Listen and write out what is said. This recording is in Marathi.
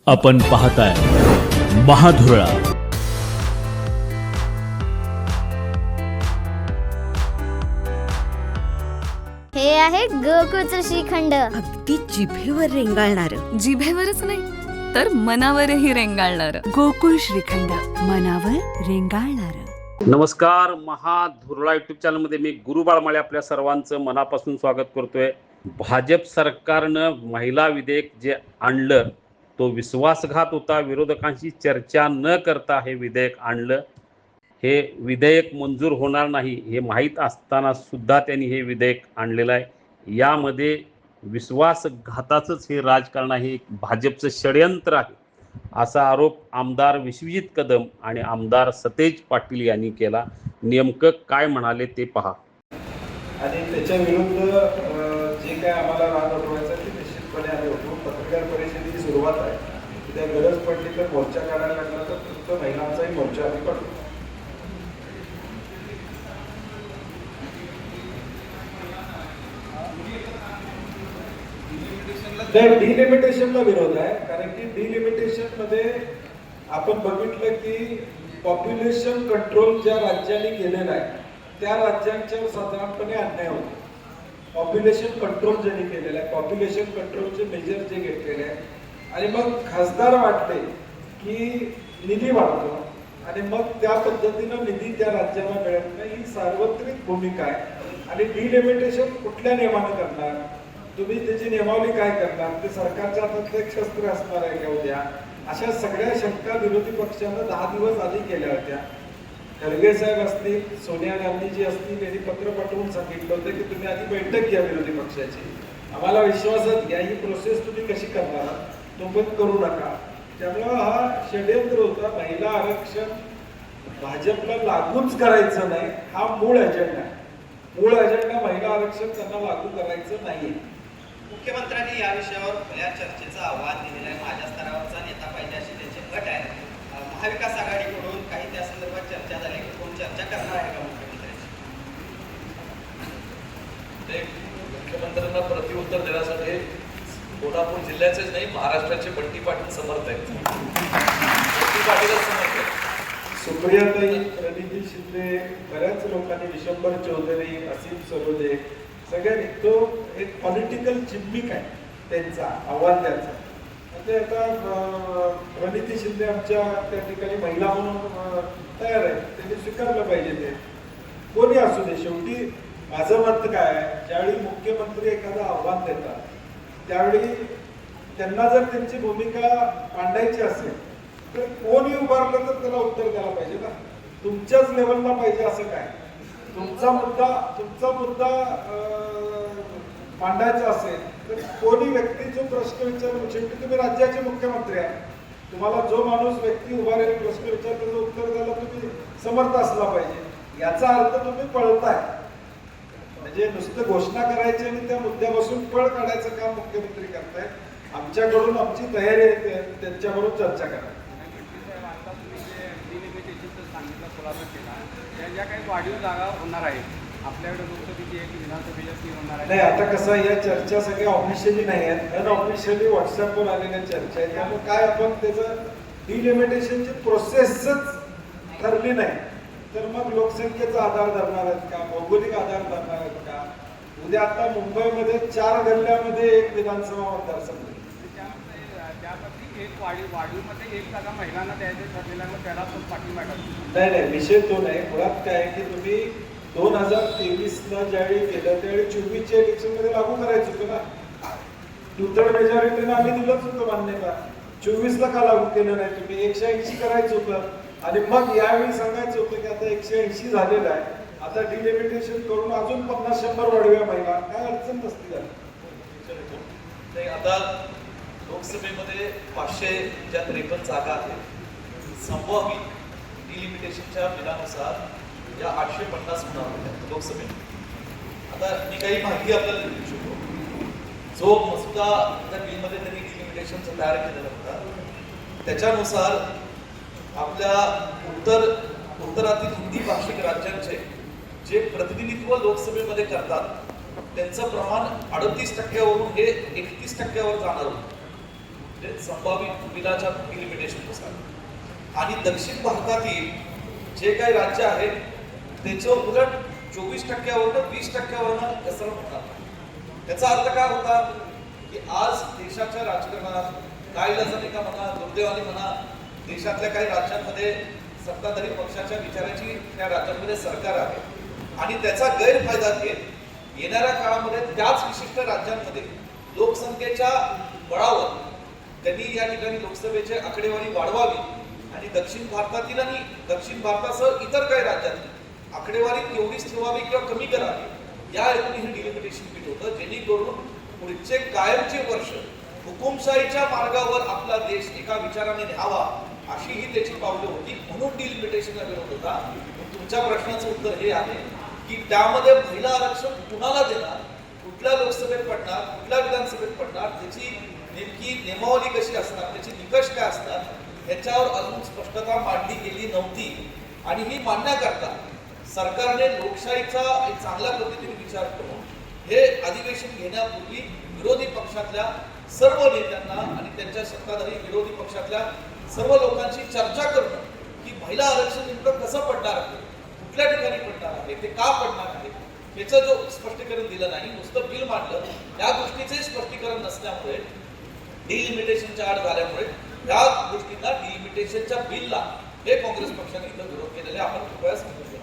आपण पाहताय महाधुरळा. हे आहे गोकुळचं श्रीखंड. अगदी जिभेवर रेंगाळणार. जिभेवरच नाही तर मनावरही रेंगाळणार. गोकुळ श्रीखंड, मनावर रेंगाळणार. नमस्कार. महाधुरळा युट्यूब चॅनलमध्ये मी गुरु बाळमाळे आपल्या सर्वांचं मनापासून स्वागत करतोय. भाजप सरकारनं महिला विधेयक जे आणलं तो विश्वासघात होता. विरोधकांशी चर्चा न करता हे विधेयक आणलं. हे विधेयक मंजूर होणार नाही हे माहीत असताना सुद्धा त्यांनी हे विधेयक आणलेलं आहे. यामध्ये विश्वासघाताचंच हे राजकारण आहे, भाजपचं षडयंत्र आहे असा आरोप आमदार विश्वजित कदम आणि आमदार सतेज पाटील यांनी केला. नेमकं काय म्हणाले ते पहा. आणि त्याच्या विरुद्ध जे काय आम्हाला राग उठवायचा ते निश्चितपणे आम्ही उठवू. पत्रकार परिषदेची सुरुवात आहे. उद्या गरज पडली तर मोर्चा काढायला लागला तर फक्त महिलांचाही मोर्चा आम्ही काढू. डिलिमिटेशनला विरोध आहे, कारण की डिलिमिटेशन मध्ये आपण बघितलं की पॉप्युलेशन कंट्रोल ज्या राज्यांनी केलेलं आहे त्या राज्यांच्यावर साधारणपणे अन्याय होतो. पॉप्युलेशन कंट्रोल ज्यांनी केलेलं आहे, पॉप्युलेशन कंट्रोलचे मेजर जे घेतलेले आहे आणि मग खासदार वाटले की निधी वाढतो आणि मग त्या पद्धतीनं निधी त्या राज्याला मिळत नाही. ही सार्वत्रिक भूमिका आहे. आणि डिलिमिटेशन कुठल्या नियमानं करणार, तुम्ही त्याची नियमावली काय करणार, ते सरकारच्या हातात एक शस्त्र असणार आहे का उद्या, अशा सगळ्या शंका विरोधी पक्षानं 10 दिवस आधी केल्या होत्या. खरगे साहेब असतील, सोनिया गांधीजी असतील, यांनी पत्र पाठवून सांगितलं होतं की तुम्ही आधी बैठक घ्या विरोधी पक्षाची, आम्हाला विश्वासात घ्या, ही प्रोसेस तुम्ही कशी करणार तो पण करू नका. त्यामुळं हा षडयंत्र होता. महिला आरक्षण भाजपला लागूच करायचं नाही हा मूळ एजेंडा आहे. मूळ एजेंडा महिला आरक्षण त्यांना लागू करायचं नाहीये. मुख्यमंत्र्यांनी या विषयावर खुल्या चर्चेचं आव्हान दिलेलं आहे. माझ्या स्तरावरचा नेता पाहिजे अशी त्यांची अट आहे. महाविकास आघाडीकडून काही त्या संदर्भात चर्चा झाली की कोण चर्चा करणार आहे का मुख्यमंत्र्यांशी? मुख्यमंत्र्यांना प्रत्युत्तर देण्यासाठी कोल्हापूर जिल्ह्याचेच नाही महाराष्ट्राचे बंटी पाटील समर्थ आहेत. बंटी पाटीलच समर्थ आहेत. सुप्रियाताई, प्रणिती शिंदे, बऱ्याच लोकांनी, विशंबर चौधरी, असीम सरोदे, सगळ्यांनी तो एक पॉलिटिकल जिम्मिक आहे त्यांचा आव्हान द्यायचा. ते आता प्रणिती शिंदे आमच्या त्या ठिकाणी महिला म्हणून तयार आहे, त्यांनी स्वीकारलं पाहिजे. ते कोणी असू दे. शेवटी माझं मत काय आहे, ज्यावेळी मुख्यमंत्री एखादं आव्हान देतात त्यावेळी त्यांना जर त्यांची भूमिका मांडायची असेल तर कोणी उभारलं तर त्याला उत्तर द्यायला पाहिजे ना. तुमच्याच लेवलला पाहिजे असं काय. तुमचा मुद्दा मांडायचा असेल तर कोणी व्यक्ती जो प्रश्न विचारतो, शेवटी तुम्ही राज्याचे मुख्यमंत्री आहात, तुम्हाला जो माणूस व्यक्ती उभारेल प्रश्न विचारतो त्याचं उत्तर द्यायला तुम्ही समर्थ असला पाहिजे. याचा अर्थ तुम्ही पळताय, म्हणजे नुसतं घोषणा करायची आणि त्या मुद्द्यापासून पळ काढायचं काम मुख्यमंत्री करतायत. आमच्याकडून आमची तयारी आहे त्यांच्याबरोबर चर्चा करा. ज्या काही वाढीव जागा होणार आहेत आपल्याकडे, लोकसभेची एक, विधानसभेची होणार आहे. नाही, आता कसं या चर्चा सगळ्या ऑफिशियली नाही आहेत, अनऑफिशियली व्हॉट्सअपवर आलेल्या चर्चा आहेत. त्यामुळे काय आपण त्याचं डिलिमिटेशनची प्रोसेसच ठरली नाही तर मग लोकसंख्येचा आधार धरणार आहेत का, भौगोलिक आधार धरणार आहेत का. उद्या आता मुंबईमध्ये 4 गल्ल्यामध्ये एक विधानसभा मतदारसंघ, त्यापैकी एक वाढीवमध्ये एक जागा महिलांना द्यायचं ठरलेला, त्याला पण पाठिंबा टाकतो. नाही, विषय तो नाही. मुळात काय आहे की तुम्ही 2023ला ज्यावेळी केलं त्यावेळी 24च्या इलेक्शनमध्ये लागू करायचं होतं ना. 2/3 मेजॉरिटीनं आम्ही दिलंच होतं मान्यता. 24ला का लागू केलं नाही तुम्ही? 180 करायचं होतं आणि मग यावेळी सांगायचं होतं की आता 180 झालेलं आहे, आता डिलिमिटेशन करून अजून 50-100 वाढव्या महिला, काय अडचण नसती झाली. आता लोकसभेमध्ये 553 जागा आहेत. संभाव्य डिलिमिटेशनच्या बिलानुसार या 850 होणार होत्या लोकसभेत. आता मी काही माहिती आपल्याला देऊ शकतो. जो मसुदा त्या बिलमध्ये त्यांनी डिलिमिटेशनचा तयार केलेला होता त्याच्यानुसार आपल्या उत्तरातील हिंदी भाषिक राज्यांचे जे प्रतिनिधित्व लोकसभेमध्ये करतात त्यांचं प्रमाण 38% वरून हे 31% जाणार होतं. म्हणजे संभावित बिलाच्या डिलिमिटेशननुसार. आणि दक्षिण भारतातील जे काही राज्य आहेत त्याचं उलट 24% 20% घसरण होतात. त्याचा अर्थ काय होता की आज देशाच्या राजकारणात नाईलाजाने का म्हणा, दुर्दैवाने म्हणा, देशातल्या काही राज्यांमध्ये सत्ताधारी पक्षाच्या विचाराची त्या राज्यांमध्ये सरकार आहे आणि त्याचा गैरफायदा घेत येणाऱ्या काळामध्ये त्याच विशिष्ट राज्यांमध्ये लोकसंख्येच्या बळावर त्यांनी या ठिकाणी लोकसभेची आकडेवारी वाढवावी आणि दक्षिण भारतातील आणि दक्षिण भारतासह इतर काही राज्यातील आकडेवारी तेवढीच ठेवावी किंवा कमी करावी या हेतूने हे डिलिमिटेशन बिल होतं, जेणेकरून पुढचे कायमचे वर्ष हुकुमशाहीच्या मार्गावर आपला देश एका विचाराने न्यावा अशी ही त्याची पावले होती. म्हणून डिलिमिटेशनला विरोध होता. तुमच्या प्रश्नाचं उत्तर हे आहे की त्यामध्ये महिला आरक्षण कुणाला देणार, कुठल्या लोकसभेत पडणार, कुठल्या विधानसभेत पडणार, त्याची नेमकी नियमावली कशी असणार, त्याचे निकष काय असतात ह्याच्यावर अजून स्पष्टता मांडली गेली नव्हती. आणि ही मांडण्याकरता सरकारने लोकशाहीचा एक चांगल्या पद्धतीने विचार करून हे अधिवेशन घेण्यापूर्वी विरोधी पक्षातल्या सर्व नेत्यांना आणि त्यांच्या सत्ताधारी विरोधी पक्षातल्या सर्व लोकांची चर्चा करणं की महिला आरक्षण नेमकं कसं पडणार आहे, कुठल्या ठिकाणी पडणार आहे, ते का पडणार आहे याचं जो स्पष्टीकरण दिलं नाही, नुसतं बिल मांडलं. या गोष्टीचे स्पष्टीकरण नसल्यामुळे डिलिमिटेशनच्या आड झाल्यामुळे या गोष्टींना डिलिमिटेशनच्या बिलला हे काँग्रेस पक्षाने इथं विरोध केलेला आपण कृपया समजून घ्या.